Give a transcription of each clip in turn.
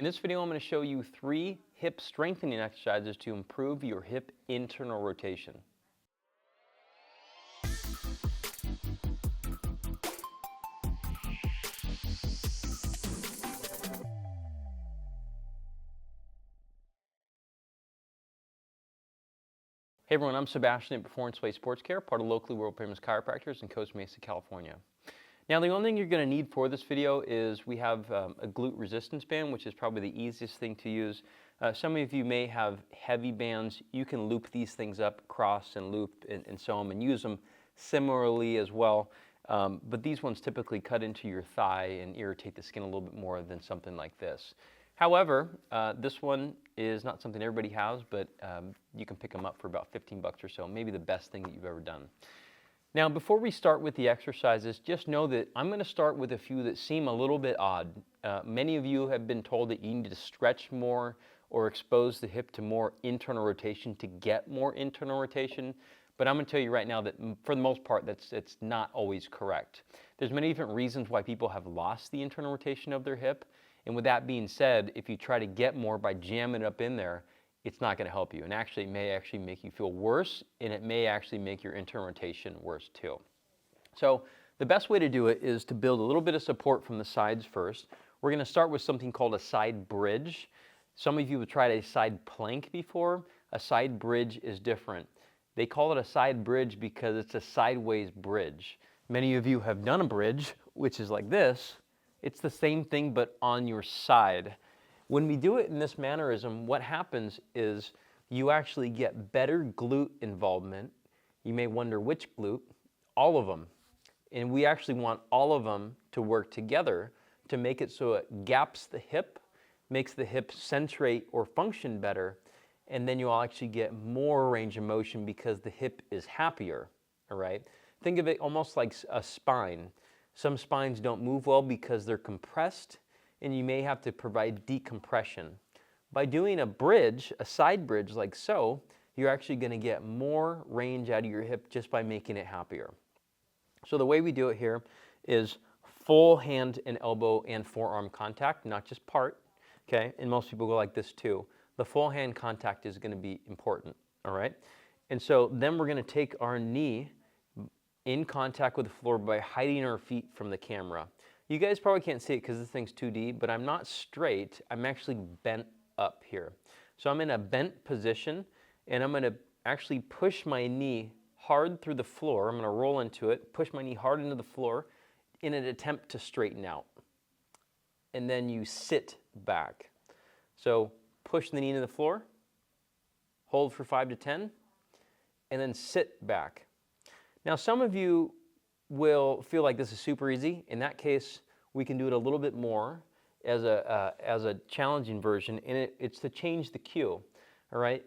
In this video, I'm going to show you 3 hip strengthening exercises to improve your hip internal rotation. Hey everyone, I'm Sebastian at Performance Way Sports Care, part of locally world famous chiropractors in Costa Mesa, California. Now the only thing you're going to need for this video is we have a glute resistance band, which is probably the easiest thing to use. Some of you may have heavy bands. You can loop these things up, cross and loop and sew them and use them similarly as well. But these ones typically cut into your thigh and irritate the skin a little bit more than something like this. However, this one is not something everybody has, but you can pick them up for about 15 bucks or so, maybe the best thing that you've ever done. Now, before we start with the exercises, just know that I'm going to start with a few that seem a little bit odd. Many of you have been told that you need to stretch more or expose the hip to more internal rotation to get more internal rotation, but I'm going to tell you right now that for the most part, it's not always correct. There's many different reasons why people have lost the internal rotation of their hip, and with that being said, if you try to get more by jamming it up in there, it's not going to help you, and actually it may actually make you feel worse, and it may actually make your internal rotation worse too. So the best way to do it is to build a little bit of support from the sides first. We're going to start with something called a side bridge. Some of you have tried a side plank before. A side bridge is different. They call it a side bridge because it's a sideways bridge. Many of you have done a bridge, which is like this. It's the same thing but on your side. When we do it in this mannerism, what happens is you actually get better glute involvement. You may wonder which glute, all of them. And we actually want all of them to work together to make it so it gaps the hip, makes the hip centrate or function better, and then you'll actually get more range of motion because the hip is happier, all right? Think of it almost like a spine. Some spines don't move well because they're compressed, and you may have to provide decompression. By doing a bridge, a side bridge like so, you're actually going to get more range out of your hip just by making it happier. So the way we do it here is full hand and elbow and forearm contact, not just part, okay? And most people go like this too. The full hand contact is going to be important, all right? And so then we're going to take our knee in contact with the floor by hiding our feet from the camera. You guys probably can't see it because this thing's 2D, but I'm not straight. I'm actually bent up here. So I'm in a bent position, and I'm going to actually push my knee hard through the floor. I'm going to roll into it, push my knee hard into the floor in an attempt to straighten out. And then you sit back. So push the knee into the floor, hold for 5 to 10, and then sit back. Now, some of you will feel like this is super easy. In that case, we can do it a little bit more as a challenging version, and it's to change the cue, all right?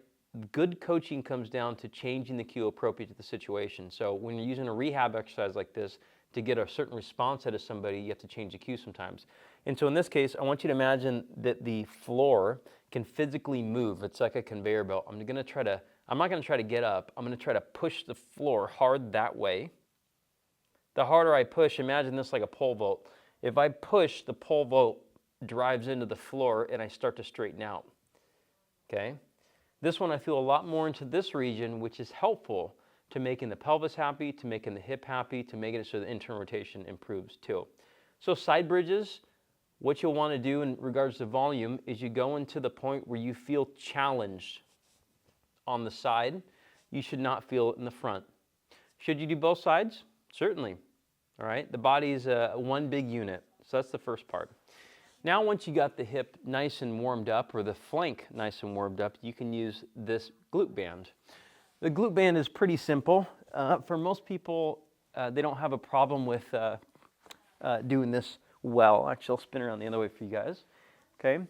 Good coaching comes down to changing the cue appropriate to the situation. So when you're using a rehab exercise like this to get a certain response out of somebody, you have to change the cue sometimes. And so in this case, I want you to imagine that the floor can physically move. It's like a conveyor belt. I'm not going to try to get up. I'm going to try to push the floor hard that way. The harder I push, imagine this like a pole vault. If I push, the pole vault drives into the floor and I start to straighten out, okay? This one I feel a lot more into this region, which is helpful to making the pelvis happy, to making the hip happy, to making it so the internal rotation improves too. So side bridges, what you'll want to do in regards to volume is you go into the point where you feel challenged on the side. You should not feel it in the front. Should you do both sides? Certainly. All right, the body is one big unit, so that's the first part. Now once you got the hip nice and warmed up, or the flank nice and warmed up, you can use this glute band. The glute band is pretty simple. For most people, they don't have a problem with doing this well. Actually, I'll spin around the other way for you guys. Okay.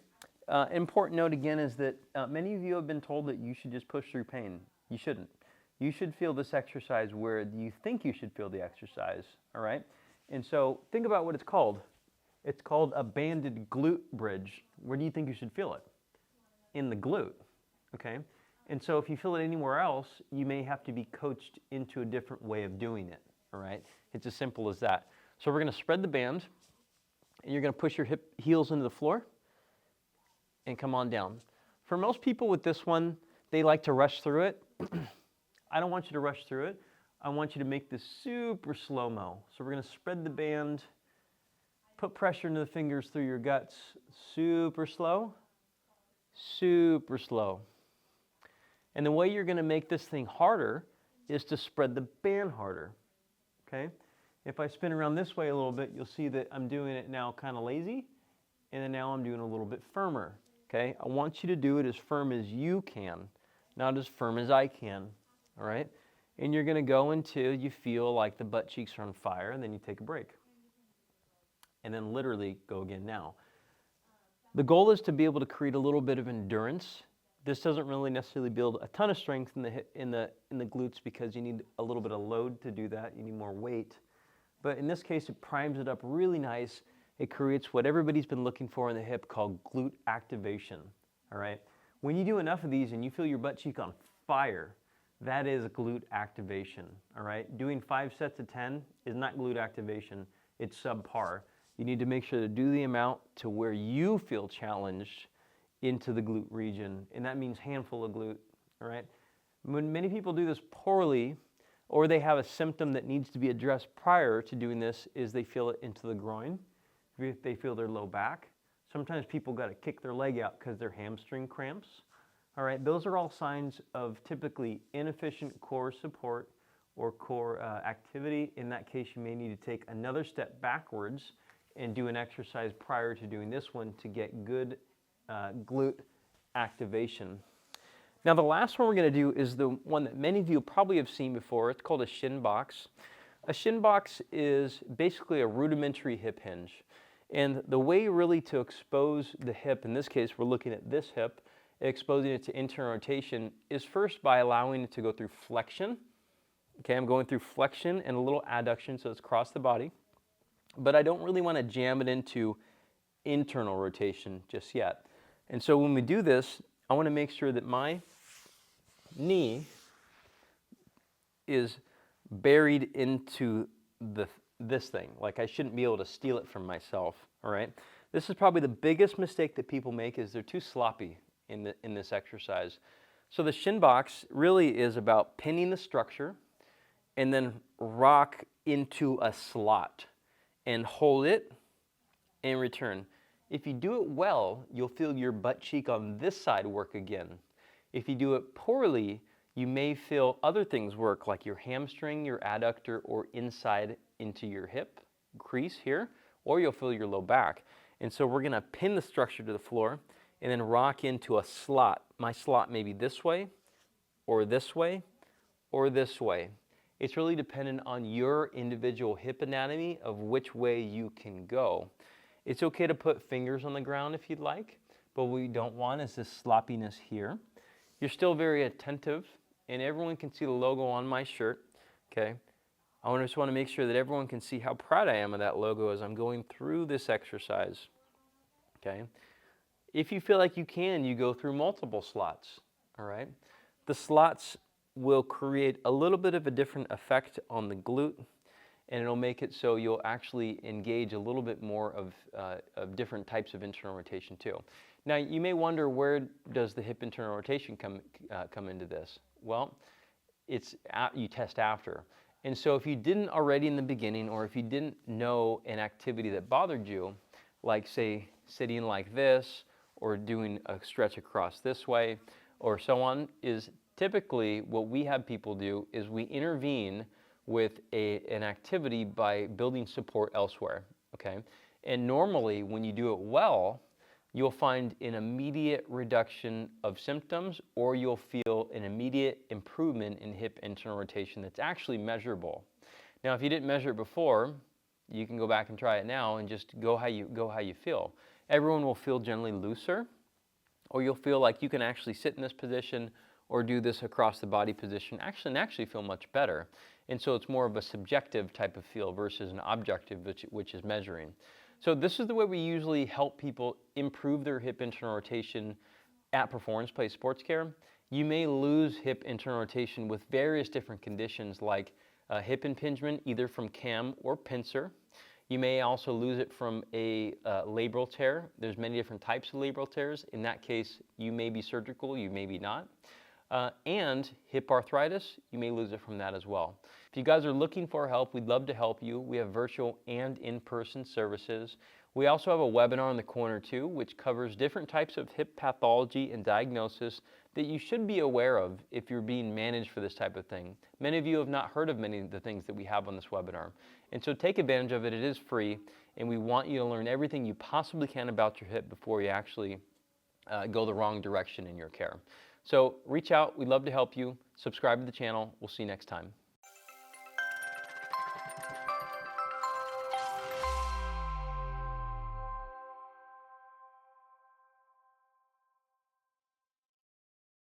Important note again is that many of you have been told that you should just push through pain. You shouldn't. You should feel this exercise where you think you should feel the exercise, all right? And so think about what it's called. It's called a banded glute bridge. Where do you think you should feel it? In the glute, okay? And so if you feel it anywhere else, you may have to be coached into a different way of doing it, all right? It's as simple as that. So we're going to spread the band, and you're going to push your heels into the floor, and come on down. For most people with this one, they like to rush through it. I don't want you to rush through it. I want you to make this super slow-mo. So we're going to spread the band, put pressure into the fingers through your guts, super slow, super slow. And the way you're going to make this thing harder is to spread the band harder, okay? If I spin around this way a little bit, you'll see that I'm doing it now kind of lazy, and then now I'm doing a little bit firmer, okay? I want you to do it as firm as you can, not as firm as I can, all right? And you're going to go until you feel like the butt cheeks are on fire, and then you take a break. And then literally go again now. The goal is to be able to create a little bit of endurance. This doesn't really necessarily build a ton of strength in the glutes because you need a little bit of load to do that. You need more weight. But in this case, it primes it up really nice. It creates what everybody's been looking for in the hip called glute activation, all right? When you do enough of these and you feel your butt cheek on fire, that is glute activation, all right? Doing 5 sets of 10 is not glute activation. It's subpar. You need to make sure to do the amount to where you feel challenged into the glute region, and that means handful of glute, all right? When many people do this poorly, or they have a symptom that needs to be addressed prior to doing this, is they feel it into the groin, they feel their low back. Sometimes people got to kick their leg out because their hamstring cramps, all right? Those are all signs of typically inefficient core support or core activity. In that case, you may need to take another step backwards and do an exercise prior to doing this one to get good glute activation. Now the last one we're going to do is the one that many of you probably have seen before. It's called a shin box. A shin box is basically a rudimentary hip hinge. And the way really to expose the hip, in this case we're looking at this hip, exposing it to internal rotation, is first by allowing it to go through flexion. Okay, I'm going through flexion and a little adduction, so it's across the body. But I don't really want to jam it into internal rotation just yet. And so when we do this, I want to make sure that my knee is buried into this thing. Like I shouldn't be able to steal it from myself, all right? This is probably the biggest mistake that people make, is they're too sloppy in this exercise. So the shin box really is about pinning the structure and then rock into a slot and hold it and return. If you do it well, you'll feel your butt cheek on this side work again. If you do it poorly, you may feel other things work, like your hamstring, your adductor, or inside into your hip crease here, or you'll feel your low back. And so we're gonna pin the structure to the floor and then rock into a slot. My slot may be this way, or this way, or this way. It's really dependent on your individual hip anatomy of which way you can go. It's okay to put fingers on the ground if you'd like, but what we don't want is this sloppiness here. You're still very attentive, and everyone can see the logo on my shirt, okay? I just want to make sure that everyone can see how proud I am of that logo as I'm going through this exercise, okay? If you feel like you can, you go through multiple slots, all right? The slots will create a little bit of a different effect on the glute, and it'll make it so you'll actually engage a little bit more of different types of internal rotation too. Now you may wonder, where does the hip internal rotation come into this? Well, you test after. And so if you didn't already in the beginning, or if you didn't know an activity that bothered you, like say sitting like this, or doing a stretch across this way, or so on, is typically what we have people do is we intervene with an activity by building support elsewhere, okay? And normally when you do it well, you'll find an immediate reduction of symptoms, or you'll feel an immediate improvement in hip internal rotation that's actually measurable. Now if you didn't measure it before, you can go back and try it now and just go how you feel. Everyone will feel generally looser, or you'll feel like you can actually sit in this position or do this across the body position and actually feel much better. And so it's more of a subjective type of feel versus an objective, which is measuring. So this is the way we usually help people improve their hip internal rotation at Performance Place Sports Care. You may lose hip internal rotation with various different conditions, like hip impingement, either from cam or pincer. You may also lose it from a labral tear. There's many different types of labral tears. In that case, you may be surgical, you may be not. And hip arthritis, you may lose it from that as well. If you guys are looking for help, we'd love to help you. We have virtual and in-person services. We also have a webinar in the corner too, which covers different types of hip pathology and diagnosis that you should be aware of if you're being managed for this type of thing. Many of you have not heard of many of the things that we have on this webinar. And so take advantage of it. It is free, and we want you to learn everything you possibly can about your hip before you actually go the wrong direction in your care. So reach out. We'd love to help you. Subscribe to the channel. We'll see you next time.